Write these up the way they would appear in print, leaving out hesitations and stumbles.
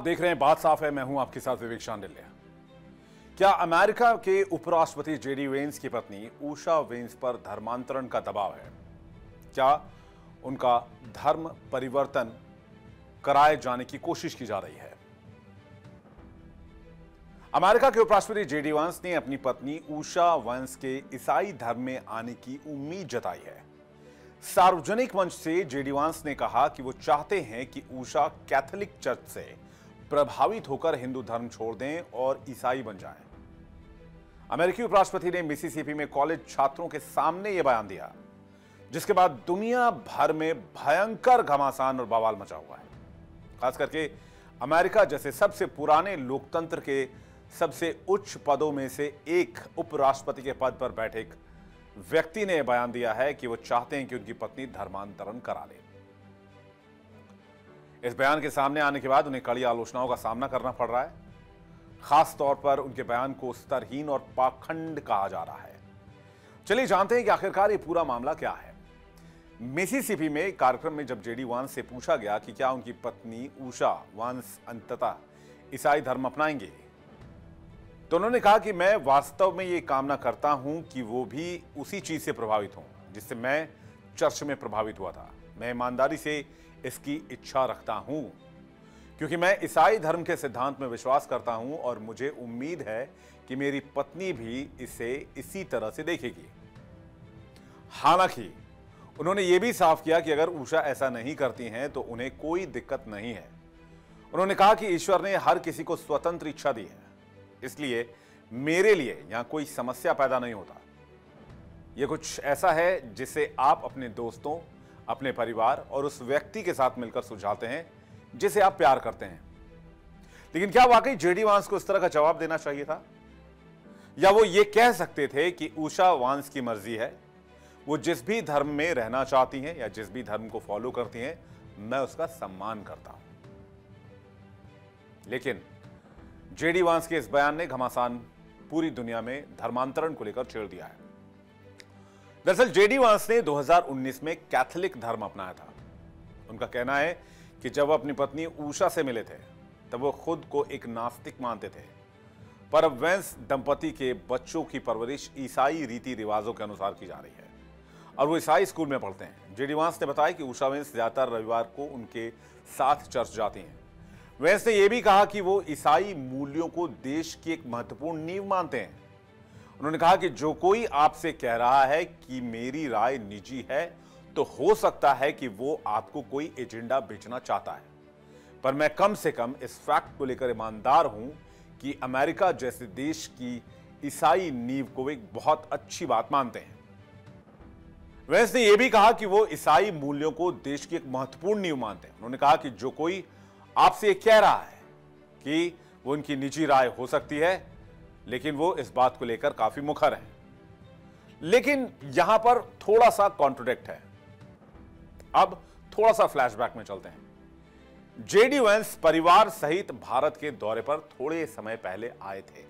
देख रहे हैं बात साफ है। मैं हूं आपके साथ विवेक शांडिल्य। क्या अमेरिका के उपराष्ट्रपति जेडी वेंस की पत्नी उषा वेंस पर धर्मांतरण का दबाव है? क्या उनका धर्म परिवर्तन कराए जाने की कोशिश की जा रही है? अमेरिका के उपराष्ट्रपति जेडी वेंस ने अपनी पत्नी उषा वेंस के ईसाई धर्म में आने की उम्मीद जताई है। सार्वजनिक मंच से जेडी वेंस ने कहा कि वो चाहते हैं कि उषा कैथोलिक चर्च से प्रभावित होकर हिंदू धर्म छोड़ दें और ईसाई बन जाएं। अमेरिकी उपराष्ट्रपति ने मिसिसिपी में कॉलेज छात्रों के सामने यह बयान दिया, जिसके बाद दुनिया भर में भयंकर घमासान और बवाल मचा हुआ है। खास करके अमेरिका जैसे सबसे पुराने लोकतंत्र के सबसे उच्च पदों में से एक उपराष्ट्रपति के पद पर बैठे एक व्यक्ति ने बयान दिया है कि वो चाहते हैं कि उनकी पत्नी धर्मांतरण करा ले। इस बयान के सामने आने के बाद उन्हें कड़ी आलोचनाओं का सामना करना पड़ रहा है। खास तौर पर उनके बयान को स्तरहीन और पाखंड कहा जा रहा है। चलिए जानते हैं कि आखिरकार ये पूरा मामला क्या है। मिसिसिपी में एक कार्यक्रम में जब जेडी वेंस से पूछा गया कि क्या उनकी पत्नी उषा वेंस अंततः ईसाई धर्म अपनाएंगे, तो उन्होंने कहा कि मैं वास्तव में ये कामना करता हूं कि वो भी उसी चीज से प्रभावित हों जिससे मैं चर्च में प्रभावित हुआ था। मैं ईमानदारी से इसकी इच्छा रखता हूं क्योंकि मैं ईसाई धर्म के सिद्धांत में विश्वास करता हूं और मुझे उम्मीद है कि मेरी पत्नी भी इसे इसी तरह से देखेगी। हालांकि उन्होंने यह भी साफ किया कि अगर उषा ऐसा नहीं करती हैं तो उन्हें कोई दिक्कत नहीं है। उन्होंने कहा कि ईश्वर ने हर किसी को स्वतंत्र इच्छा दी है, इसलिए मेरे लिए यहां कोई समस्या पैदा नहीं होता। यह कुछ ऐसा है जिसे आप अपने दोस्तों, अपने परिवार और उस व्यक्ति के साथ मिलकर सुलझाते हैं जिसे आप प्यार करते हैं। लेकिन क्या वाकई जेडी वेंस को इस तरह का जवाब देना चाहिए था, या वो ये कह सकते थे कि उषा वेंस की मर्जी है, वो जिस भी धर्म में रहना चाहती हैं या जिस भी धर्म को फॉलो करती हैं, मैं उसका सम्मान करता हूं। लेकिन जेडी वेंस के इस बयान ने घमासान पूरी दुनिया में धर्मांतरण को लेकर छेड़ दिया है। दरअसल जेडी वेंस ने 2019 में कैथोलिक धर्म अपनाया था। उनका कहना है कि जब वो अपनी पत्नी उषा से मिले थे तब वो खुद को एक नास्तिक मानते थे, पर अब वेंस दंपति के बच्चों की परवरिश ईसाई रीति रिवाजों के अनुसार की जा रही है और वो ईसाई स्कूल में पढ़ते हैं। जेडी वेंस ने बताया कि उषा वेंस ज्यादातर रविवार को उनके साथ चर्च जाती हैं। वेंस ने यह भी कहा कि वो ईसाई मूल्यों को देश की एक महत्वपूर्ण नींव मानते हैं। उन्होंने कहा कि जो कोई आपसे कह रहा है कि मेरी राय निजी है, तो हो सकता है कि वो आपको कोई एजेंडा बेचना चाहता है, पर मैं कम से कम इस फैक्ट को लेकर ईमानदार हूं कि अमेरिका जैसे देश की ईसाई नींव को एक बहुत अच्छी बात मानते हैं। वेंस ने यह भी कहा कि वो ईसाई मूल्यों को देश की एक महत्वपूर्ण नींव मानते हैं। उन्होंने कहा कि जो कोई आपसे ये कह रहा है कि वो उनकी निजी राय हो सकती है, लेकिन वो इस बात को लेकर काफी मुखर है। लेकिन यहां पर थोड़ा सा कॉन्ट्रडिक्ट है। अब थोड़ा सा फ्लैशबैक में चलते हैं। जेडी वेंस परिवार सहित भारत के दौरे पर थोड़े समय पहले आए थे।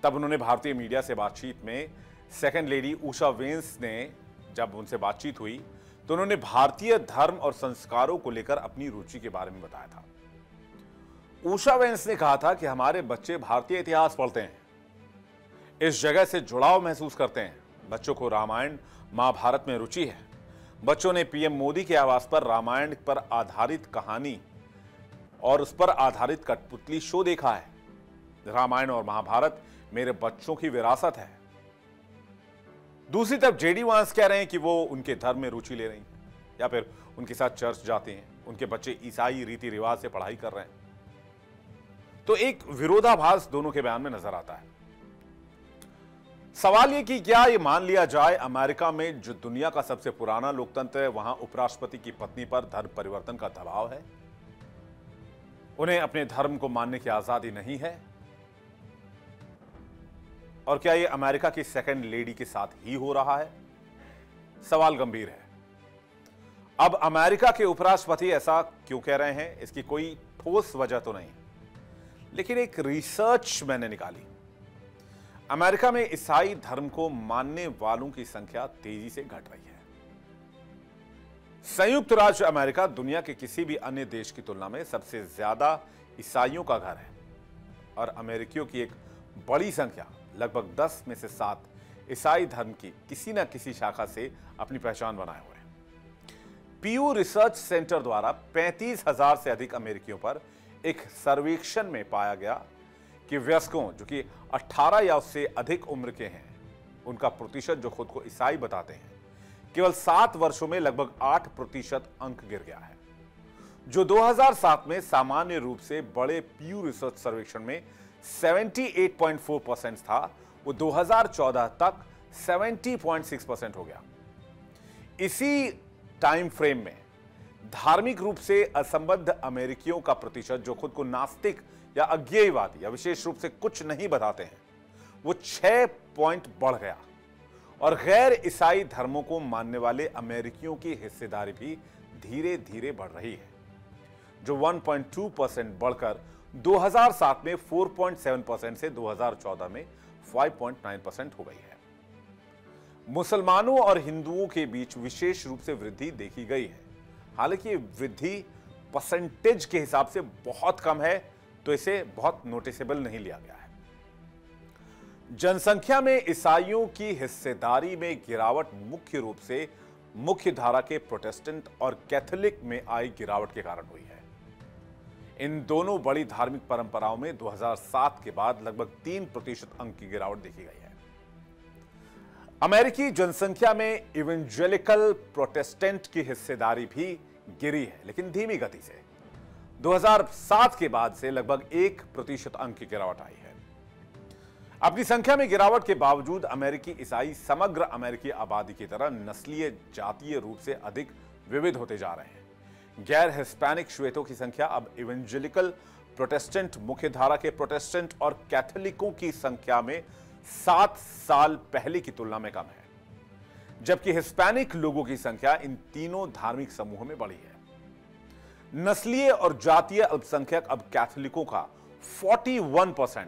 तब उन्होंने भारतीय मीडिया से बातचीत में सेकंड लेडी उषा वेंस ने जब उनसे बातचीत हुई तो उन्होंने भारतीय धर्म और संस्कारों को लेकर अपनी रुचि के बारे में बताया था। उषा वेंस ने कहा था कि हमारे बच्चे भारतीय इतिहास पढ़ते हैं, इस जगह से जुड़ाव महसूस करते हैं। बच्चों को रामायण महाभारत में रुचि है। बच्चों ने पीएम मोदी के आवास पर रामायण पर आधारित कहानी और उस पर आधारित कठपुतली शो देखा है। रामायण और महाभारत मेरे बच्चों की विरासत है। दूसरी तरफ जेडी वेंस कह रहे हैं कि वो उनके धर्म में रुचि ले रही हैं या फिर उनके साथ चर्च जाते हैं, उनके बच्चे ईसाई रीति रिवाज से पढ़ाई कर रहे हैं। तो एक विरोधाभास दोनों के बयान में नजर आता है। सवाल यह कि क्या यह मान लिया जाए अमेरिका में जो दुनिया का सबसे पुराना लोकतंत्र है, वहां उपराष्ट्रपति की पत्नी पर धर्म परिवर्तन का दबाव है? उन्हें अपने धर्म को मानने की आजादी नहीं है? और क्या यह अमेरिका की सेकंड लेडी के साथ ही हो रहा है? सवाल गंभीर है। अब अमेरिका के उपराष्ट्रपति ऐसा क्यों कह रहे हैं, इसकी कोई ठोस वजह तो नहीं, लेकिन एक रिसर्च मैंने निकाली। अमेरिका में ईसाई धर्म को मानने वालों की संख्या तेजी से घट रही है। संयुक्त राज्य अमेरिका दुनिया के किसी भी अन्य देश की तुलना में सबसे ज्यादा ईसाइयों का घर है और अमेरिकियों की एक बड़ी संख्या, लगभग 10 में से 7, ईसाई धर्म की किसी न किसी शाखा से अपनी पहचान बनाए हुए हैं। पीयू रिसर्च सेंटर द्वारा 35,000 से अधिक अमेरिकियों पर एक सर्वेक्षण में पाया गया कि वयस्कों जो कि 18 या उससे अधिक उम्र के हैं, उनका प्रतिशत जो खुद को ईसाई बताते हैं, केवल 7 वर्षों में लगभग 8% अंक गिर गया है। जो 2007 में सामान्य रूप से बड़े पीयू रिसर्च सर्वेक्षण में 78.4% था, वो 2014 तक 70.6% हो गया। इसी टाइम फ्रेम में धार्मिक रूप से असंबद्ध अमेरिकियों का प्रतिशत जो खुद को नास्तिक या अज्ञेयवादी या विशेष रूप से कुछ नहीं बताते हैं, वो 6 पॉइंट बढ़ गया और गैर ईसाई धर्मों को मानने वाले अमेरिकियों की हिस्सेदारी भी धीरे धीरे बढ़ रही है, जो 1.2% बढ़कर 2007 में 4.7% से 2014 में 5.9% हो गई है। मुसलमानों और हिंदुओं के बीच विशेष रूप से वृद्धि देखी गई है। हालांकि ये वृद्धि परसेंटेज के हिसाब से बहुत कम है, तो इसे बहुत नोटिसेबल नहीं लिया गया है। जनसंख्या में ईसाइयों की हिस्सेदारी में गिरावट मुख्य रूप से मुख्य धारा के प्रोटेस्टेंट और कैथोलिक में आई गिरावट के कारण हुई है। इन दोनों बड़ी धार्मिक परंपराओं में 2007 के बाद लगभग 3% अंक की गिरावट देखी गई है। अमेरिकी जनसंख्या में इवेंजेलिकल प्रोटेस्टेंट की हिस्सेदारी भी गिरी है, लेकिन धीमी गति से। 2007 के बाद से लगभग 1% अंक की गिरावट आई है। अपनी संख्या में गिरावट के बावजूद अमेरिकी ईसाई समग्र अमेरिकी आबादी की तरह नस्लीय जातीय रूप से अधिक विविध होते जा रहे हैं। गैर हिस्पैनिक श्वेतों की संख्या अब इवेंजेलिकल प्रोटेस्टेंट, मुख्यधारा के प्रोटेस्टेंट और कैथोलिकों की संख्या में 7 साल पहले की तुलना में कम है, जबकि हिस्पैनिक लोगों की संख्या इन तीनों धार्मिक समूहों में बढ़ी है। नस्लीय और जातीय अल्पसंख्यक अब कैथोलिकों का 41%,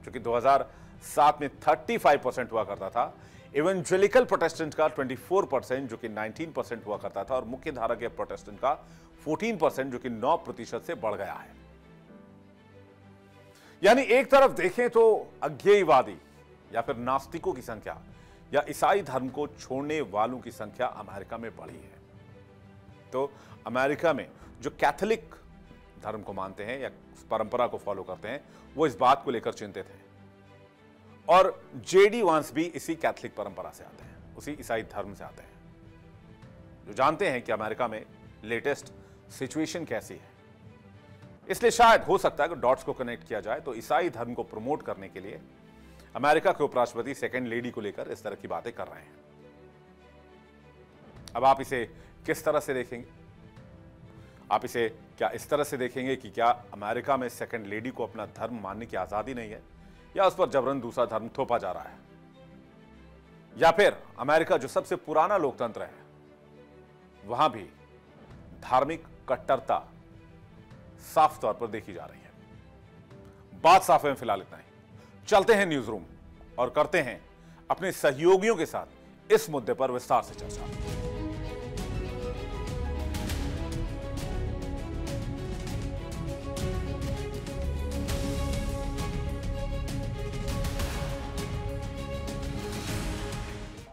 जो कि 2007 में 35% हुआ करता था, इवेंजेलिकल प्रोटेस्टेंट का 24%, जो कि 19% हुआ करता था, और मुख्य धारा के प्रोटेस्टेंट का 14%, जो कि 9% से बढ़ गया है। यानी एक तरफ देखें तो अज्ञेयवादी या फिर नास्तिकों की संख्या या ईसाई धर्म को छोड़ने वालों की संख्या अमेरिका में बढ़ी है। तो अमेरिका में जो कैथोलिक धर्म को मानते हैं या परंपरा को फॉलो करते हैं, वो इस बात को लेकर चिंतित हैं। और जेडी वांस भी इसी कैथोलिक परंपरा से आते हैं, उसी ईसाई धर्म से आते हैं, जो जानते हैं कि अमेरिका में लेटेस्ट सिचुएशन कैसी है। इसलिए शायद हो सकता है कि डॉट्स को कनेक्ट किया जाए तो ईसाई धर्म को प्रमोट करने के लिए अमेरिका के उपराष्ट्रपति सेकंड लेडी को लेकर इस तरह की बातें कर रहे हैं। अब आप इसे किस तरह से देखेंगे? आप इसे क्या इस तरह से देखेंगे कि क्या अमेरिका में सेकंड लेडी को अपना धर्म मानने की आजादी नहीं है, या उस पर जबरन दूसरा धर्म थोपा जा रहा है, या फिर अमेरिका जो सबसे पुराना लोकतंत्र है, वहां भी धार्मिक कट्टरता साफ तौर पर देखी जा रही है। बात साफ है। फिलहाल इतना ही। चलते हैं न्यूज रूम और करते हैं अपने सहयोगियों के साथ इस मुद्दे पर विस्तार से चर्चा।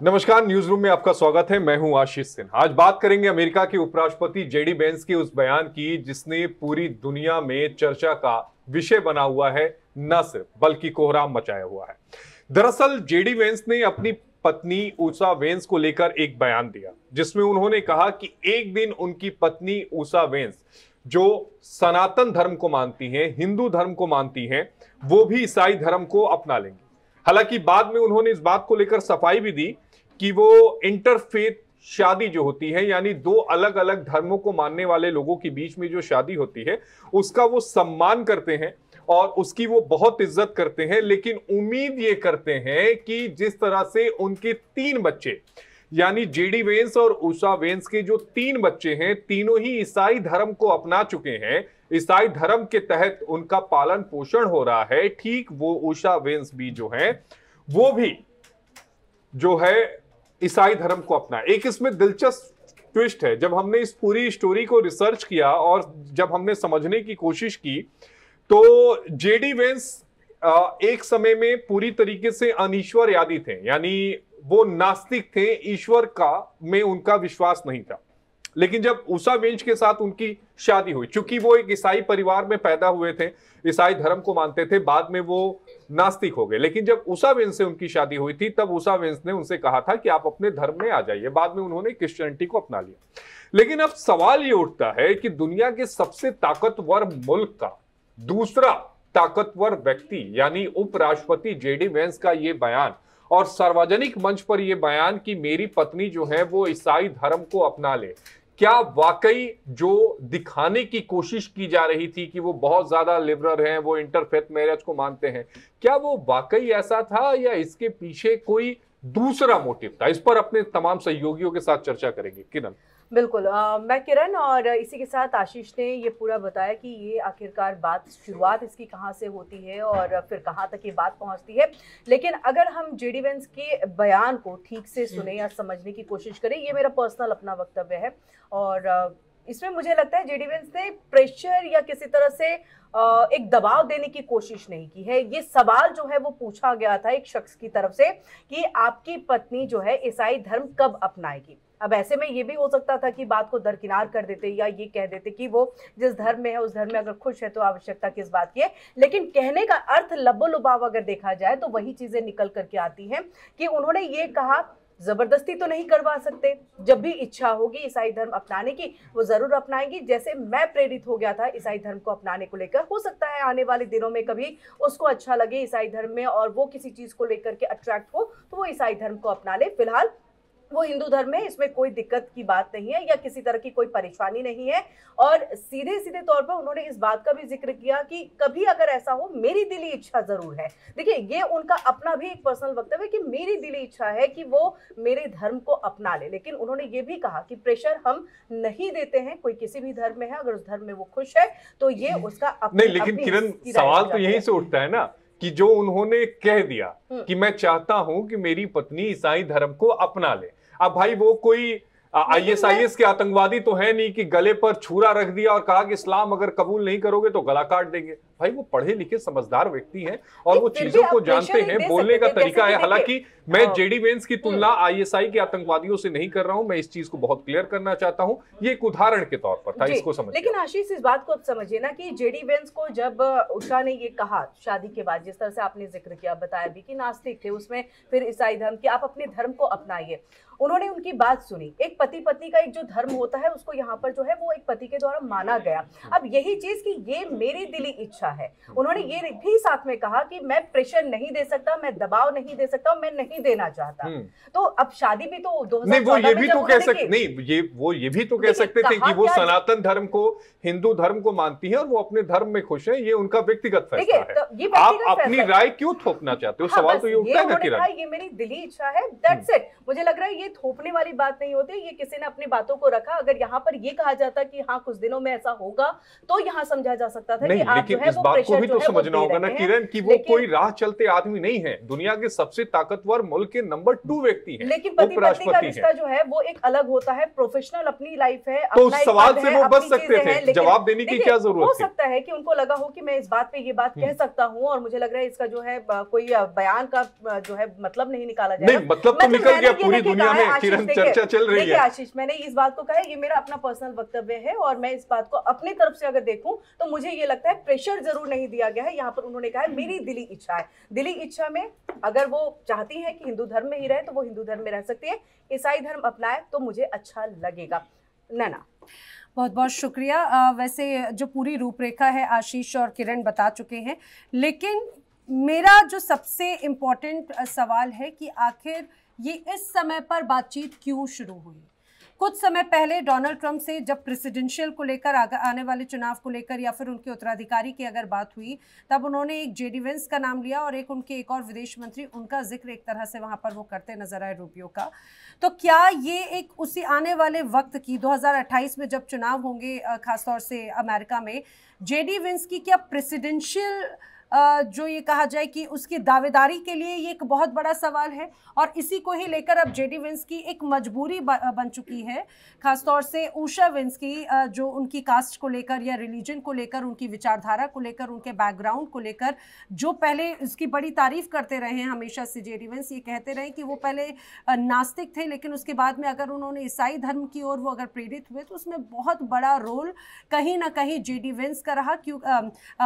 नमस्कार, न्यूज रूम में आपका स्वागत है। मैं हूं आशीष सिन्हा। आज बात करेंगे अमेरिका के उपराष्ट्रपति जेडी वेंस के उस बयान की जिसने पूरी दुनिया में चर्चा का विषय बना हुआ है, न सिर्फ बल्कि कोहराम मचाया हुआ है। दरअसल जेडी वेंस ने अपनी पत्नी ऊषा वेंस को लेकर एक बयान दिया जिसमें उन्होंने कहा कि एक दिन उनकी पत्नी ऊषा वेंस, जो सनातन धर्म को मानती हैं, हिंदू धर्म को मानती हैं, वो भी ईसाई धर्म को अपना लेंगी। हालांकि बाद में उन्होंने इस बात को लेकर सफाई भी दी कि वो इंटरफेथ शादी जो होती है, यानी दो अलग अलग धर्मों को मानने वाले लोगों के बीच में जो शादी होती है, उसका वो सम्मान करते हैं और उसकी वो बहुत इज्जत करते हैं। लेकिन उम्मीद ये करते हैं कि जिस तरह से उनके 3 बच्चे, यानी जेडी वेंस और ऊषा वेंस के जो 3 बच्चे हैं, तीनों ही ईसाई धर्म को अपना चुके हैं, ईसाई धर्म के तहत उनका पालन पोषण हो रहा है, ठीक वो ऊषा वेंस भी जो है वो भी जो है ईसाई धर्म को अपना। एक इसमें दिलचस्प ट्विस्ट है। जब हमने इस पूरी स्टोरी को रिसर्च किया और जब हमने समझने की कोशिश की तो जेडी वेंस एक समय में पूरी तरीके से अनीश्वरवादी थे, यानी वो नास्तिक थे, ईश्वर का में उनका विश्वास नहीं था। लेकिन जब उषा वेंस के साथ उनकी शादी हुई, चूंकि वो एक ईसाई परिवार में पैदा हुए थे, ईसाई धर्म को मानते थे, बाद में वो नास्तिक हो गए। लेकिन जब उषा वेंस से उनकी शादी हुई थी तब उषा वेंस ने उनसे कहा था कि आप अपने धर्म में आ जाइए। बाद में उन्होंने क्रिश्चियनिटी को अपना लिया। लेकिन अब सवाल ये उठता है कि दुनिया के सबसे ताकतवर मुल्क का दूसरा ताकतवर व्यक्ति यानी उपराष्ट्रपति जेडी वेंस का ये बयान और सार्वजनिक मंच पर यह बयान कि मेरी पत्नी जो है वो ईसाई धर्म को अपना ले, क्या वाकई जो दिखाने की कोशिश की जा रही थी कि वो बहुत ज्यादा लिबरल हैं, वो इंटरफेथ मैरिज को मानते हैं, क्या वो वाकई ऐसा था या इसके पीछे कोई दूसरा मोटिव था? इस पर अपने तमाम सहयोगियों के साथ चर्चा करेंगे। किरण। बिल्कुल, मैं किरण और इसी के साथ आशीष ने ये पूरा बताया कि ये आखिरकार बात शुरुआत इसकी कहाँ से होती है और फिर कहाँ तक ये बात पहुँचती है। लेकिन अगर हम जेडी वेंस के बयान को ठीक से सुने या समझने की कोशिश करें, ये मेरा पर्सनल अपना वक्तव्य है और इसमें मुझे लगता है जेडी वेंस ने प्रेशर या किसी तरह से एक दबाव देने की कोशिश नहीं की है। ये सवाल जो है वो पूछा गया था एक शख्स की तरफ से कि आपकी पत्नी जो है ईसाई धर्म कब अपनाएगी। अब ऐसे में ये भी हो सकता था कि बात को दरकिनार कर देते या ये कह देते कि वो जिस धर्म में है उस धर्म में अगर खुश है तो आवश्यकता किस बात की है। लेकिन कहने का अर्थ लबो लुबाव अगर देखा जाए तो वही चीजें निकल करके आती हैं कि उन्होंने ये कहा जबरदस्ती तो नहीं करवा सकते, जब भी इच्छा होगी ईसाई धर्म अपनाने की वो जरूर अपनाएंगी। जैसे मैं प्रेरित हो गया था ईसाई धर्म को अपनाने को लेकर, हो सकता है आने वाले दिनों में कभी उसको अच्छा लगे ईसाई धर्म में और वो किसी चीज को लेकर के अट्रैक्ट हो तो वो ईसाई धर्म को अपना ले। फिलहाल वो हिंदू धर्म है, इसमें कोई दिक्कत की बात नहीं है या किसी तरह की कोई परेशानी नहीं है। और सीधे सीधे तौर पर उन्होंने इस बात का भी जिक्र किया कि कभी अगर ऐसा हो मेरी दिली इच्छा जरूर है। देखिए, ये उनका अपना भी एक पर्सनल वक्तव्य है कि मेरी दिली इच्छा है कि वो मेरे धर्म को अपना ले। लेकिन उन्होंने ये भी कहा कि प्रेशर हम नहीं देते हैं, कोई किसी भी धर्म में है, अगर उस धर्म में वो खुश है तो ये उसका अपनी, नहीं। लेकिन किरण, सवाल तो यहीं से उठता है ना कि जो उन्होंने कह दिया कि मैं चाहता हूं कि मेरी पत्नी ईसाई धर्म को अपना ले। अब भाई वो कोई ISIS के आतंकवादी तो है नहीं कि गले पर छुरा रख दिया और कहा कि इस्लाम अगर कबूल नहीं करोगे तो गला काट देंगे। भाई वो पढ़े लिखे समझदार व्यक्ति हैं और वो चीजों को जानते हैं, बोलने का तरीका है। हालांकि मैं जेडी वेंस की तुलना ISI के आतंकवादियों से नहीं कर रहा हूं, मैं इस चीज को बहुत क्लियर करना चाहता हूं, ये एक उदाहरण के तौर पर था, इसको समझिए। लेकिन आशीष, इस बात को अब समझिए ना कि जेडी वेंस को जब उषा ने ये कहा शादी के बाद, जिस तरह से आपने जिक्र किया, बताया भी कि नास्तिक थे, उसमें फिर ईसाई धर्म की आप अपने धर्म को अपनाइए, उन्होंने उनकी बात सुनी। एक पति पत्नी का एक जो धर्म होता है उसको यहाँ पर जो है वो एक पति के द्वारा माना गया। अब यही चीज कि ये मेरी दिली इच्छा है, उन्होंने ये भी साथ में कहा कि मैं प्रेशर नहीं दे सकता, मैं दबाव नहीं दे सकता, मैं नहीं देना चाहता। तो अब शादी भी तो 2014 नहीं, वो ये भी तो कह सकते नहीं, वो ये भी तो कह सकते थे कि वो सनातन धर्म को, हिंदू धर्म को मानती है और वो अपने धर्म में खुश है, ये उनका व्यक्तिगत फैसला है। आप अपनी राय क्यों थोपना चाहते हो? सवाल तो ये उठता है ना किरण। ये मेरी दिली इच्छा है, दैट्स इट। मुझे लग रहा है ये थोपने वाली बात नहीं होती, ये किसी ने अपनी बातों को रखा। अगर यहाँ पर ये कहा जाता कि हाँ कुछ दिनों में ऐसा होगा तो यहाँ समझा जा सकता था कि आप जो है वो प्रेशर जो है समझना होगा ना किरण कि वो कोई राह चलते आदमी नहीं है, दुनिया के सबसे ताकतवर मुल्क के नंबर 2 व्यक्ति हैं। लेकिन पति पत्नी का रिश्ता जो है वो एक अलग होता है, प्रोफेशनल अपनी लाइफ है, तो उस सवाल से वो बच सकते थे, जवाब देने की क्या जरूरत हो सकता है कि उनको लगा हो कि मैं इस बात पे ये बात कह सकता हूँ और मुझे लग रहा है इसका जो है कोई बयान का जो है मतलब नहीं निकाला जाएगा। नहीं, मतलब तो निकल गया पूरी दुनिया में, किरण चर्चा चल रही है। आशीष, मैंने इस बात को कहा है, ये मेरा अपना पर्सनल वक्तव्य है और मैं इस बात को अपनी तरफ से अगर देखूं तो मुझे ये लगता है प्रेशर जरूर नहीं दिया गया है। यहाँ पर उन्होंने कहा है मेरी दिली इच्छा है, दिली इच्छा में अगर वो चाहती है कि हिंदू धर्म में ही रहे तो वो हिंदू धर्म में रह सकती है, ईसाई धर्म अपनाए तो मुझे अच्छा लगेगा। नैना, बहुत बहुत शुक्रिया। वैसे जो पूरी रूपरेखा है आशीष और किरण बता चुके हैं, लेकिन मेरा जो सबसे इम्पोर्टेंट सवाल है कि आखिर ये इस समय पर बातचीत क्यों शुरू हुई। कुछ समय पहले डोनाल्ड ट्रंप से जब प्रेसिडेंशियल को लेकर आने वाले चुनाव को लेकर या फिर उनके उत्तराधिकारी की अगर बात हुई, तब उन्होंने एक जेडी वेंस का नाम लिया और उनके एक और विदेश मंत्री, उनका जिक्र एक तरह से वहां पर वो करते नजर आए, रूबियो का। तो क्या ये एक उसी आने वाले वक्त की 2028 में जब चुनाव होंगे खासतौर से अमेरिका में, जेडी वेंस की क्या प्रेसिडेंशियल जो ये कहा जाए कि उसकी दावेदारी के लिए ये एक बहुत बड़ा सवाल है। और इसी को ही लेकर अब जेडी वेंस की एक मजबूरी बन चुकी है, खासतौर से उषा वेंस की, जो उनकी कास्ट को लेकर या रिलीजन को लेकर, उनकी विचारधारा को लेकर, उनके बैकग्राउंड को लेकर, जो पहले इसकी बड़ी तारीफ करते रहे हैं हमेशा से जेडी वेंस, ये कहते रहे कि वो पहले नास्तिक थे, लेकिन उसके बाद में अगर उन्होंने ईसाई धर्म की ओर वो अगर प्रेरित हुए तो उसमें बहुत बड़ा रोल कहीं ना कहीं जेडी वेंस का रहा,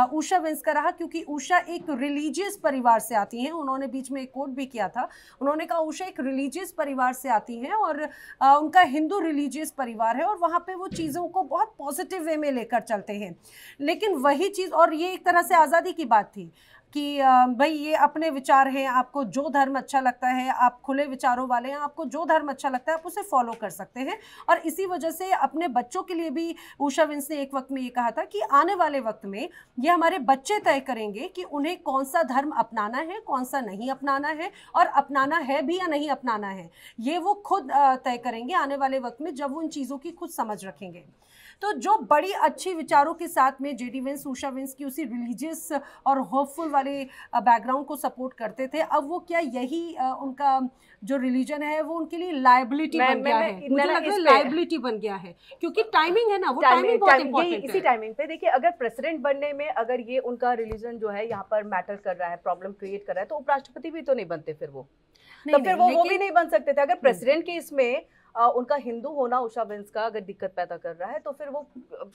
उषा वेंस का रहा, क्योंकि उषा एक रिलीजियस परिवार से आती हैं। उन्होंने बीच में एक कोट भी किया था, उन्होंने कहा उषा एक रिलीजियस परिवार से आती हैं और उनका हिंदू रिलीजियस परिवार है और वहाँ पे वो चीज़ों को बहुत पॉजिटिव वे में लेकर चलते हैं। लेकिन वही चीज़, और ये एक तरह से आज़ादी की बात थी कि भाई ये अपने विचार हैं, आपको जो धर्म अच्छा लगता है, आप खुले विचारों वाले हैं, आपको जो धर्म अच्छा लगता है आप उसे फॉलो कर सकते हैं। और इसी वजह से अपने बच्चों के लिए भी उषा वेंस ने एक वक्त में ये कहा था कि आने वाले वक्त में ये हमारे बच्चे तय करेंगे कि उन्हें कौन सा धर्म अपनाना है, कौन सा नहीं अपनाना है, और अपनाना है भी या नहीं अपनाना है, ये वो खुद तय करेंगे आने वाले वक्त में, जब वो उन चीज़ों की खुद समझ रखेंगे। तो जो बड़ी अच्छी विचारों के साथ में जेडी वेंस, उषा वेंस की उसी रिलीजियस और होपफुल वाले बैकग्राउंड को सपोर्ट करते थे, अब वो क्या यही उनका जो रिलीजन है वो उनके लिए लायबिलिटी बन गया है? मुझे लग रहा है लायबिलिटी बन गया है, क्योंकि टाइमिंग है ना, वो टाइमिंग बहुत इंपॉर्टेंट है। इसी टाइमिंग पे देखिए, अगर प्रेसिडेंट बनने में अगर ये उनका रिलीजन जो है यहाँ पर मैटर कर रहा है, प्रॉब्लम क्रिएट कर रहा है, तो उपराष्ट्रपति भी तो नहीं बनते फिर वो, तो फिर वो भी नहीं बन सकते थे। अगर प्रेसिडेंट के इसमें उनका हिंदू होना उषा वेंस का अगर दिक्कत पैदा कर रहा है तो फिर वो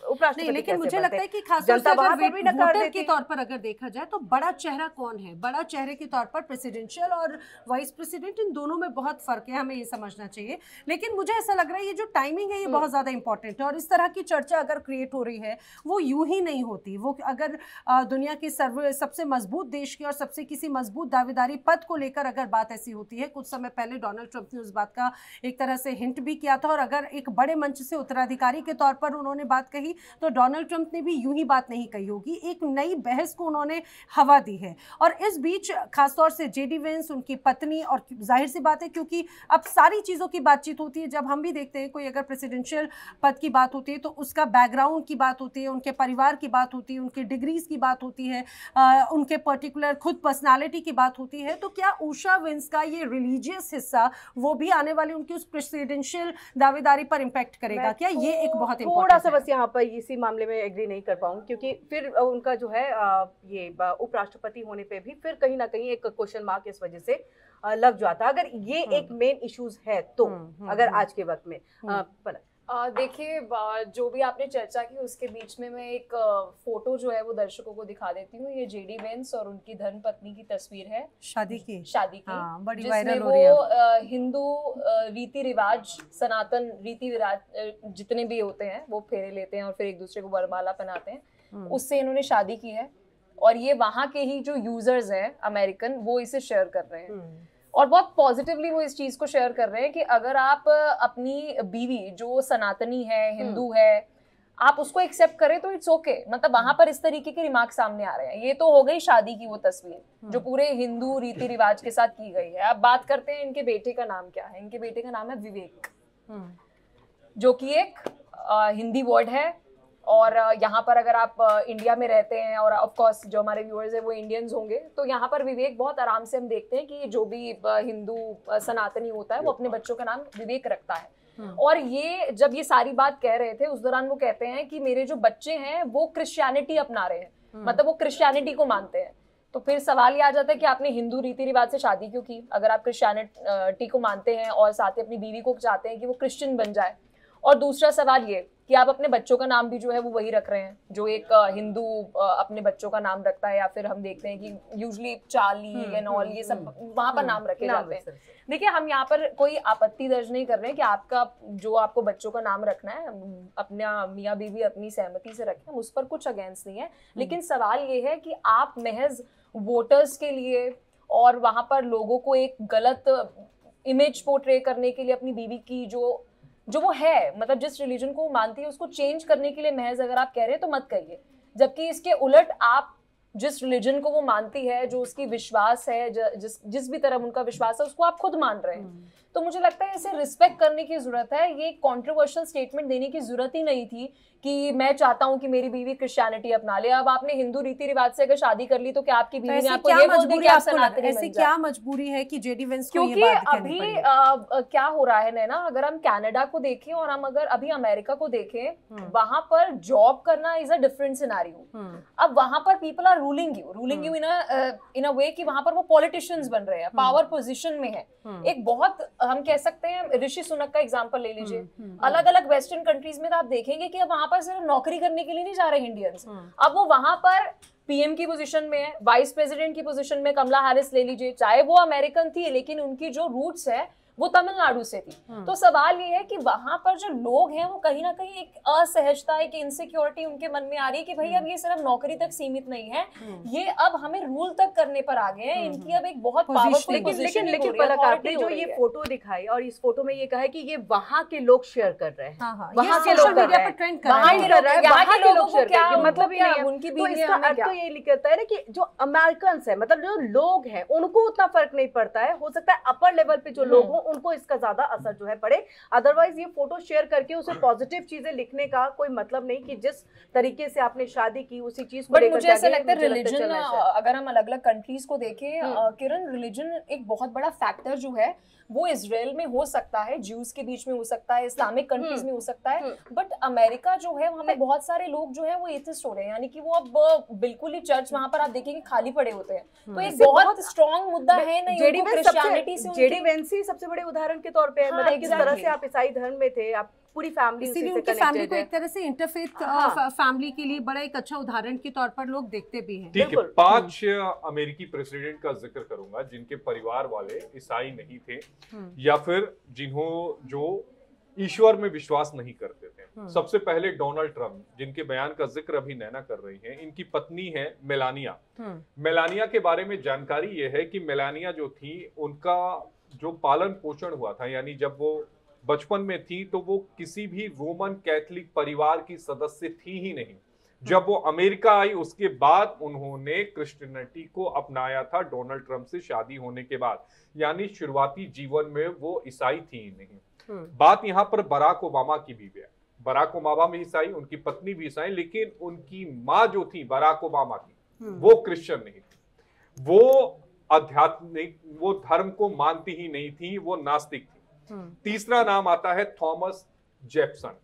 उपराष्ट्रपति। लेकिन मुझे लगता है कि खासतौर से अगर वोटर के तौर पर अगर देखा जाए तो बड़ा चेहरा कौन है, बड़ा चेहरे के तौर पर प्रेसिडेंशियल और वाइस प्रेसिडेंट, इन दोनों में बहुत फर्क है, हमें ये समझना चाहिए। लेकिन मुझे ऐसा लग रहा है ये जो टाइमिंग है ये बहुत ज़्यादा इंपॉर्टेंट है, और इस तरह की चर्चा अगर क्रिएट हो रही है वो यूं ही नहीं होती। वो अगर दुनिया के सबसे मजबूत देश की और सबसे किसी मजबूत दावेदारी पद को लेकर अगर बात ऐसी होती है, कुछ समय पहले डोनाल्ड ट्रंप ने उस बात का एक तरह से हिंट भी किया था, और अगर एक बड़े मंच से उत्तराधिकारी के तौर पर उन्होंने बात कही तो डोनाल्ड ट्रंप ने भी यूं ही बात नहीं कही होगी। एक नई बहस को उन्होंने हवा दी है, और इस बीच खासतौर से जेडी वेंस, उनकी पत्नी, और जाहिर सी बात है क्योंकि अब सारी चीज़ों की बातचीत होती है, जब हम भी देखते हैं कोई अगर प्रेसिडेंशियल पद की बात होती है तो उसका बैकग्राउंड की बात होती है, उनके परिवार की बात होती है, उनकी डिग्रीज की बात होती है, उनके पर्टिकुलर खुद पर्सनालिटी की बात होती है। तो क्या उषा वेंस का ये रिलीजियस हिस्सा वो भी आने वाली उनकी उस प्रेसिडेंशियल दावेदारी पर इंपैक्ट करेगा क्या? ये एक बहुत थोड़ा सा बस यहाँ पर इसी मामले में एग्री नहीं कर पाऊंगी, क्योंकि फिर उनका जो है ये उपराष्ट्रपति होने पे भी फिर कहीं ना कहीं एक क्वेश्चन मार्क इस वजह से लग जाता, अगर ये एक मेन इश्यूज है तो अगर आज के वक्त में। देखिए, जो भी आपने चर्चा की उसके बीच में मैं एक फोटो जो है वो दर्शकों को दिखा देती हूँ। ये जेडी वेंस और उनकी धर्मपत्नी की तस्वीर है, शादी की बड़ी वायरल हो रही है। हिंदू रीति रिवाज, सनातन रीति रिवाज जितने भी होते हैं वो फेरे लेते हैं और फिर एक दूसरे को वरमाला पहनाते हैं, उससे इन्होंने शादी की है। और ये वहाँ के ही जो यूजर्स हैं अमेरिकन, वो इसे शेयर कर रहे हैं और बहुत पॉजिटिवली वो इस चीज को शेयर कर रहे हैं कि अगर आप अपनी बीवी जो सनातनी है, हिंदू है, आप उसको एक्सेप्ट करें तो इट्स ओके। मतलब वहां पर इस तरीके के रिमार्क सामने आ रहे हैं। ये तो हो गई शादी की वो तस्वीर जो पूरे हिंदू रीति रिवाज के साथ की गई है। अब बात करते हैं इनके बेटे का नाम क्या है। इनके बेटे का नाम है विवेक, जो कि एक हिंदी वर्ड है। और यहाँ पर अगर आप इंडिया में रहते हैं और ऑफ कोर्स जो हमारे व्यूअर्स हैं वो इंडियंस होंगे, तो यहाँ पर विवेक बहुत आराम से हम देखते हैं कि जो भी हिंदू सनातनी होता है वो अपने बच्चों का नाम विवेक रखता है। और ये जब ये सारी बात कह रहे थे उस दौरान वो कहते हैं कि मेरे जो बच्चे हैं वो क्रिश्चियनिटी अपना रहे हैं, मतलब वो क्रिश्चियनिटी को मानते हैं। तो फिर सवाल ये आ जाता है कि आपने हिंदू रीति रिवाज से शादी क्यों की, अगर आप क्रिश्चियनिटी को मानते हैं और साथ ही अपनी बीवी को चाहते हैं कि वो क्रिश्चियन बन जाए। और दूसरा सवाल ये कि आप अपने बच्चों का नाम भी जो है वो वही रख रहे हैं जो एक हिंदू अपने बच्चों का नाम रखता है, या फिर हम देखते हैं कि यूजुअली चार्ली एंड ऑल ये सब वहां पर नाम रखे जाते हैं। देखिए, हम यहाँ पर कोई आपत्ति दर्ज नहीं कर रहे हैं कि आपका जो आपको बच्चों का नाम रखना है अपना मियाँ बीवी अपनी सहमति से रखें, हम उस पर कुछ अगेंस्ट नहीं है। लेकिन सवाल ये है कि आप महज वोटर्स के लिए और वहां पर लोगों को एक गलत इमेज पोर्ट्रे करने के लिए अपनी बीवी की जो वो है, मतलब जिस रिलीजन को वो मानती है उसको चेंज करने के लिए महज अगर आप कह रहे हैं तो मत कहिए। जबकि इसके उलट आप जिस रिलीजन को वो मानती है, जो उसकी विश्वास है, जिस भी तरह उनका विश्वास है, उसको आप खुद मान रहे हैं। तो मुझे लगता है इसे रिस्पेक्ट करने की जरूरत है। ये कंट्रोवर्शियल स्टेटमेंट देने की जरूरत ही नहीं थी कि मैं चाहता हूं कि मेरी बीवी क्रिश्चियनिटी अपना ले। अब आपने हिंदू रीति रिवाज से अगर शादी कर ली तो क्या आपकी बीवी ने आपको ये बोल दी कि आप सनातनी ऐसी क्या मजबूरी है कि जेडी वेंस को क्योंकि ये बात अभी क्या हो रहा है नैना, अगर हम कनाडा को देखें और हम अगर अभी अमेरिका को देखें, वहां पर जॉब करना इज अ डिफरेंट सिनेरियो। अब वहां पर people are ruling you in a way कि वहां पर वो पॉलिटिशियंस बन रहे हैं, पावर पोजीशन में है। एक बहुत हम कह सकते हैं ऋषि सुनक का एग्जांपल ले लीजिए। अलग अलग वेस्टर्न कंट्रीज में तो आप देखेंगे कि अब वहां पर सिर्फ नौकरी करने के लिए नहीं जा रहे इंडियंस, अब वो वहां पर पीएम की पोजीशन में है, वाइस प्रेसिडेंट की पोजीशन में कमला हैरिस ले लीजिए, चाहे वो अमेरिकन थी लेकिन उनकी जो रूट्स है वो तमिलनाडु से थी। तो सवाल ये है कि वहां पर जो लोग हैं वो कहीं ना कहीं एक असहजता, एक इनसिक्योरिटी उनके मन में आ रही है कि भाई अब ये सिर्फ नौकरी तक सीमित नहीं है, ये अब हमें रूल तक करने पर आ गए हैं। इनकी अब एक बहुत पावरफुल पोजीशन हो रही है। पलक, आपने जो ये फोटो दिखाई और इस फोटो में ये कहा है कि ये वहां के लोग शेयर कर रहे हैं, वहां के लोग मीडिया पर ट्रेंड कर रहे हैं, वहां के लोग शेयर कर रहे हैं, मतलब ये उनकी बीवी। इसका अर्थ तो ये लिखता है ना कि जो अमेरिकन है, मतलब जो लोग हैं उनको उतना फर्क नहीं पड़ता है। हो सकता है अपर लेवल पे जो लोग हो उनको इसका ज्यादा असर जो है पड़े, अदरवाइज ये फोटो शेयर करके उसे पॉजिटिव चीजें लिखने का कोई मतलब नहीं कि जिस तरीके से आपने शादी की उसी चीज को लेकर। मुझे ऐसा लगता है रिलीजन, अगर हम अलग अलग कंट्रीज को देखें किरण, रिलीजन एक बहुत बड़ा फैक्टर जो है वो इजराइल में हो सकता है, ज्यूज के बीच में हो सकता है, इस्लामिक कंट्रीज में हो सकता है, बट अमेरिका जो है वहां पे बहुत सारे लोग जो है वो एथिस्ट हो रहे हैं, यानी कि वो अब बिल्कुल ही चर्च वहां पर आप देखेंगे खाली पड़े होते हैं। तो एक बहुत स्ट्रॉन्ग मुद्दा है नहीं क्रिश्चियनिटी से। जेडी वेंस ही सबसे बड़े उदाहरण के तौर पे है, मतलब किस तरह से आप ईसाई धर्म में थे, आप पूरी फैमिली, इसीलिए उनकी फैमिली को एक तरह से इंटरफेथ फैमिली के लिए बड़ा एक अच्छा उदाहरण के तौर पर लोग देखते भी हैं। ठीक है, 5 अमेरिकी प्रेसिडेंट का जिक्र करूंगा जिनके परिवार वाले ईसाई नहीं थे या फिर जो ईश्वर में विश्वास नहीं करते थे। सबसे पहले डोनाल्ड ट्रंप, जिनके बयान का जिक्र अभी नैना कर रही हैं, इनकी पत्नी है मेलानिया। मेलानिया के बारे में जानकारी यह है कि मेलानिया जो थी उनका जो पालन पोषण हुआ था, यानी जब वो बचपन में थी तो वो किसी भी रोमन कैथोलिक परिवार की सदस्य थी ही नहीं। जब वो अमेरिका आई उसके बाद उन्होंने क्रिश्चियनिटी को अपनाया था डोनाल्ड ट्रंप से शादी होने के बाद, यानी शुरुआती जीवन में वो ईसाई थी ही नहीं। बात यहाँ पर बराक ओबामा की भी है। बराक ओबामा भी ईसाई, उनकी पत्नी भी ईसाई, लेकिन उनकी माँ जो थी बराक ओबामा की, वो क्रिश्चियन नहीं थी, वो आध्यात्मिक, वो धर्म को मानती ही नहीं थी, वो नास्तिक थी। तीसरा नाम आता है थॉमस जेफसन।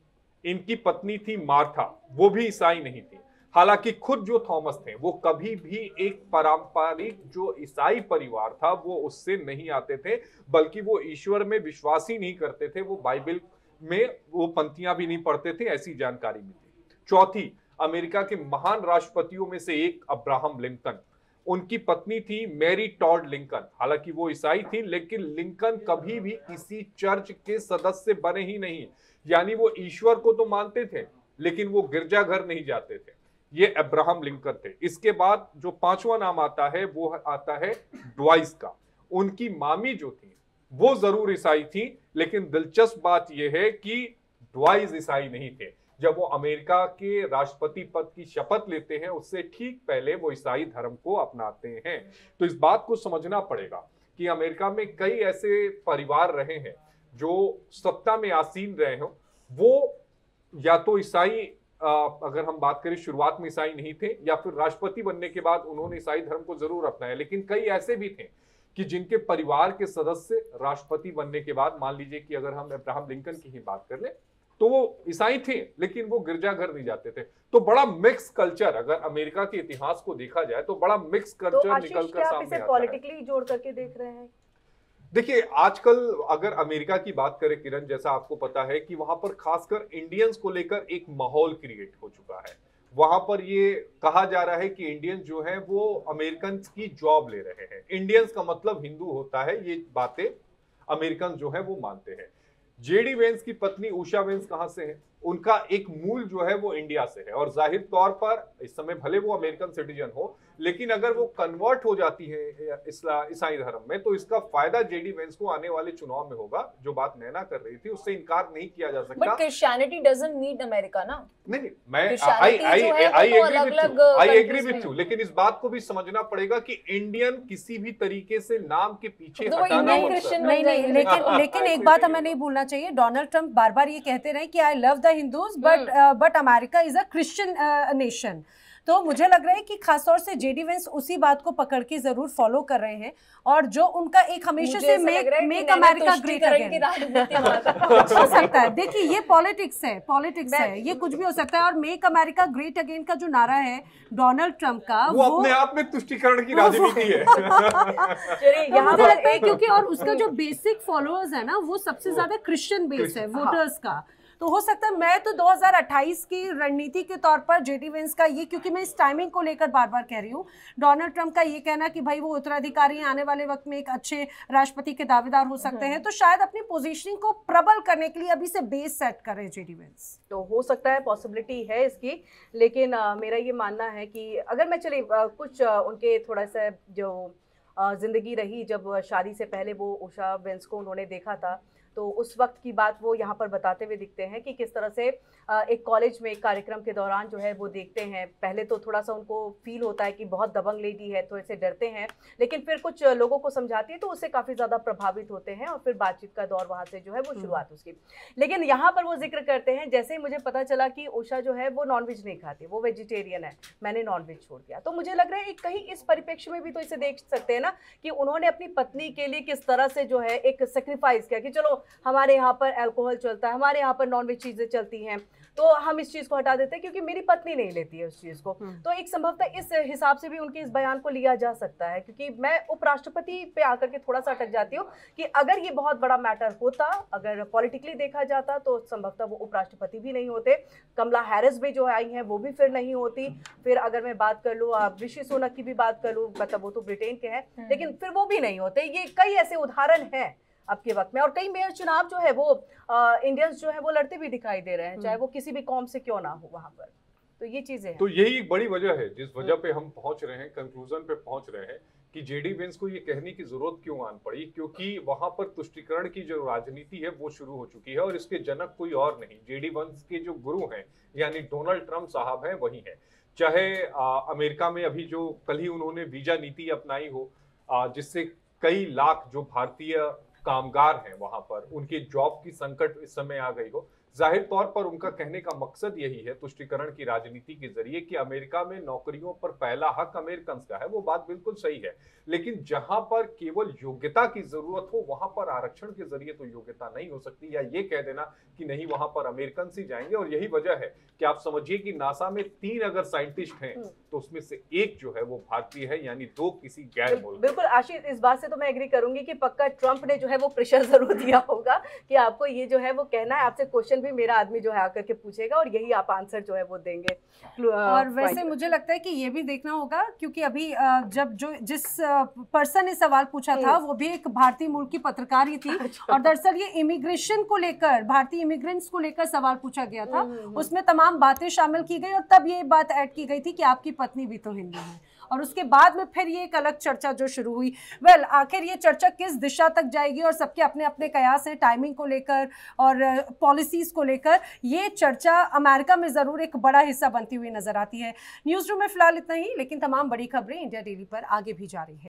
इनकी पत्नी थी मार्था, वो भी ईसाई नहीं थी। हालांकि खुद जो थॉमस थे वो कभी भी एक पारंपरिक जो ईसाई परिवार था वो उससे नहीं आते थे, बल्कि वो ईश्वर में विश्वास ही नहीं करते थे, वो बाइबल में वो पंक्तियां भी नहीं पढ़ते थे, ऐसी जानकारी मिली। चौथी, अमेरिका के महान राष्ट्रपतियों में से एक अब्राहम लिंकन। उनकी पत्नी थी मैरी टॉड लिंकन। हालांकि वो ईसाई थी, लेकिन लिंकन कभी भी किसी चर्च के सदस्य बने ही नहीं, यानी वो ईश्वर को तो मानते थे लेकिन वो गिरजाघर नहीं जाते थे। ये अब्राहम लिंकन थे। इसके बाद जो 5वां नाम आता है वो आता है ड्वाइस का। उनकी मामी जो थी वो जरूर ईसाई थी, लेकिन दिलचस्प बात यह है कि ड्वाइस ईसाई नहीं थे। जब वो अमेरिका के राष्ट्रपति पद की शपथ लेते हैं उससे ठीक पहले वो ईसाई धर्म को अपनाते हैं। तो इस बात को समझना पड़ेगा कि अमेरिका में कई ऐसे परिवार रहे हैं जो सत्ता में आसीन रहे हो, वो या तो ईसाई, अगर हम बात करें शुरुआत में ईसाई नहीं थे, या फिर राष्ट्रपति बनने के बाद उन्होंने ईसाई धर्म को जरूर अपनाया। लेकिन कई ऐसे भी थे कि जिनके परिवार के सदस्य राष्ट्रपति बनने के बाद, मान लीजिए कि अगर हम अब्राहम लिंकन की ही बात कर लें, तो वो ईसाई थे लेकिन वो गिरजाघर नहीं जाते थे। तो बड़ा मिक्स कल्चर, अगर अमेरिका के इतिहास को देखा जाए तो बड़ा मिक्स कल्चर निकलकर सामने आता है। पॉलिटिकली जोड़ करके देख रहे हैं? देखिए, आजकल अगर अमेरिका की बात करें किरण, जैसा आपको पता है कि वहां पर खासकर इंडियंस को लेकर एक माहौल क्रिएट हो चुका है। वहां पर ये कहा जा रहा है कि इंडियंस जो हैं वो अमेरिकन की जॉब ले रहे हैं। इंडियंस का मतलब हिंदू होता है, ये बातें अमेरिकन जो है वो मानते हैं। जेडी वेंस की पत्नी उषा वेंस कहां से है? उनका एक मूल जो है वो इंडिया से है। और जाहिर तौर पर इस समय भले वो अमेरिकन सिटीजन हो, लेकिन अगर वो कन्वर्ट हो जाती है ईसाई धर्म में, तो इसका फायदा जेडी वेंस को आने वाले चुनाव में होगा। जो बात नैना कर रही थी उससे इनकार नहीं किया जा सकता। But Christianity doesn't need America ना। नहीं, मैं आई एग्री विथ यू, लेकिन इस बात को भी समझना पड़ेगा कि इंडियन किसी भी तरीके से नाम के पीछे हटाना नहीं, लेकिन एक बात हमें नहीं भूलना चाहिए, डोनाल्ड ट्रंप बार बार ये कहते रहे कि I love the Hindus but America is a Christian nation. तो मुझे लग रहा है कि खासतौर से जेडी वेंस उसी बात को पकड़ के जरूर फॉलो कर रहे हैं, और जो उनका एक हमेशा से मेक अमेरिका ग्रेट अगेन हो सकता है। देखिए ये पॉलिटिक्स है, ये कुछ भी हो सकता है। और मेक अमेरिका ग्रेट अगेन का जो नारा है डोनाल्ड ट्रंप का, वो अपने आप में तुष्टीकरण की राजनीति है। यहाँ पर लगता है क्योंकि और उसका जो बेसिक फॉलोअर्स है ना, वो सबसे ज्यादा क्रिश्चियन बेस है वोटर्स का। तो हो सकता है, मैं तो 2028 की रणनीति के तौर पर जेडी वेंस का ये, क्योंकि मैं इस टाइमिंग को लेकर बार बार कह रही हूँ, डोनाल्ड ट्रंप का ये कहना कि भाई वो उत्तराधिकारी आने वाले वक्त में एक अच्छे राष्ट्रपति के दावेदार हो सकते हैं, तो शायद अपनी पोजीशनिंग को प्रबल करने के लिए अभी से बेस सेट करे जेडी वेंस। तो हो सकता है, पॉसिबिलिटी है इसकी। लेकिन मेरा ये मानना है कि अगर मैं चले कुछ उनके थोड़ा सा जो जिंदगी रही, जब शादी से पहले वो उषा वेंस को उन्होंने देखा था, तो उस वक्त की बात वो यहाँ पर बताते हुए दिखते हैं कि किस तरह से एक कॉलेज में एक कार्यक्रम के दौरान जो है वो देखते हैं। पहले तो थोड़ा सा उनको फील होता है कि बहुत दबंग लेडी है, थोड़े से डरते हैं, लेकिन फिर कुछ लोगों को समझाती है तो उससे काफ़ी ज़्यादा प्रभावित होते हैं, और फिर बातचीत का दौर वहाँ से जो है वो शुरुआत उसकी। लेकिन यहाँ पर वो जिक्र करते हैं, जैसे ही मुझे पता चला कि उषा जो है वो नॉनवेज नहीं खाती, वो वेजिटेरियन है, मैंने नॉनवेज छोड़ दिया। तो मुझे लग रहा है कहीं इस परिप्रेक्ष्य में भी तो इसे देख सकते हैं ना, कि उन्होंने अपनी पत्नी के लिए किस तरह से जो है एक सेक्रीफाइस किया कि चलो हमारे यहाँ पर अल्कोहल चलता है, हमारे यहाँ पर नॉनवेज चीजें चलती हैं, तो हम इस चीज को हटा देते हैं क्योंकि मेरी पत्नी नहीं लेती है उस चीज को। तो एक संभवतः इस हिसाब से भी उनके इस बयान को लिया जा सकता है। क्योंकि मैं उपराष्ट्रपति पे आकर के थोड़ा सा अटक जाती हूँ कि अगर ये बहुत बड़ा मैटर होता, अगर पॉलिटिकली देखा जाता, तो संभवतः वो उपराष्ट्रपति भी नहीं होते, कमला हैरिस भी जो आई हैं वो भी फिर नहीं होती। फिर अगर मैं बात कर लूँ, ऋषि सुनक की भी बात कर लूँ, मतलब वो तो ब्रिटेन के हैं, लेकिन फिर वो भी नहीं होते। ये कई ऐसे उदाहरण हैं अब के वक्त में, और कई मेयर चुनाव जो है वो इंडियंस जो है वो लड़ते भी दिखाई दे रहे हैं, चाहे वो किसी भी कौम से क्यों ना हो वहां पर। तो ये चीजें हैं। तो यही एक बड़ी वजह है जिस वजह पे हम पहुंच रहे हैं, कंक्लूजन पे पहुंच रहे हैं कि जेडी वेंस को ये कहने की जरूरत क्यों आन पड़ी, क्योंकि वहां पर तुष्टीकरण की जो राजनीति है वो शुरू हो चुकी है, और इसके जनक कोई और नहीं, जेडी वेंस के जो गुरु हैं यानी डोनाल्ड ट्रंप साहब हैं वही है। चाहे अमेरिका में अभी जो कल ही उन्होंने वीजा नीति अपनाई हो, जिससे कई लाख जो भारतीय कामगार हैं वहां पर, उनकी जॉब की संकट इस समय आ गई हो, जाहिर तौर पर उनका कहने का मकसद यही है तुष्टीकरण की राजनीति के जरिए कि अमेरिका में नौकरियों पर पहला हक अमेरिकन का है। वो बात बिल्कुल सही है, लेकिन जहां पर केवल योग्यता की जरूरत हो वहां पर आरक्षण के जरिए तो योग्यता नहीं हो सकती, या ये कह देना कि नहीं वहां पर अमेरिकन ही जाएंगे। और यही वजह है कि आप समझिए कि नासा में 3 अगर साइंटिस्ट हैं तो उसमें से एक जो है वो भारतीय है, यानी 2 किसी गैर मुल्क। बिल्कुल आशीष, इस बात से तो मैं एग्री करूंगी कि पक्का ट्रंप ने जो है वो प्रेशर जरूर दिया होगा कि आपको ये जो है वो कहना है, आपसे क्वेश्चन भी मेरा आदमी जो है आकर के पूछेगा और यही आप आंसर जो है वो देंगे। और वैसे मुझे लगता है कि ये भी देखना होगा, क्योंकि अभी जब जो जिस पर्सन ने सवाल पूछा था वो भी एक भारतीय मूल की पत्रकार ही थी, और दरअसल ये इमिग्रेशन को लेकर, भारतीय इमिग्रेंट्स को लेकर सवाल पूछा गया था, उसमें तमाम बातें शामिल की गई, और तब ये बात ऐड की गई थी कि आपकी पत्नी भी तो हिंदू है, और उसके बाद में फिर ये एक अलग चर्चा जो शुरू हुई। वेल, आखिर ये चर्चा किस दिशा तक जाएगी, और सबके अपने अपने कयास हैं टाइमिंग को लेकर और पॉलिसीज को लेकर, ये चर्चा अमेरिका में जरूर एक बड़ा हिस्सा बनती हुई नजर आती है। न्यूज़ रूम में फिलहाल इतना ही, लेकिन तमाम बड़ी खबरें इंडिया डेली पर आगे भी जारी है।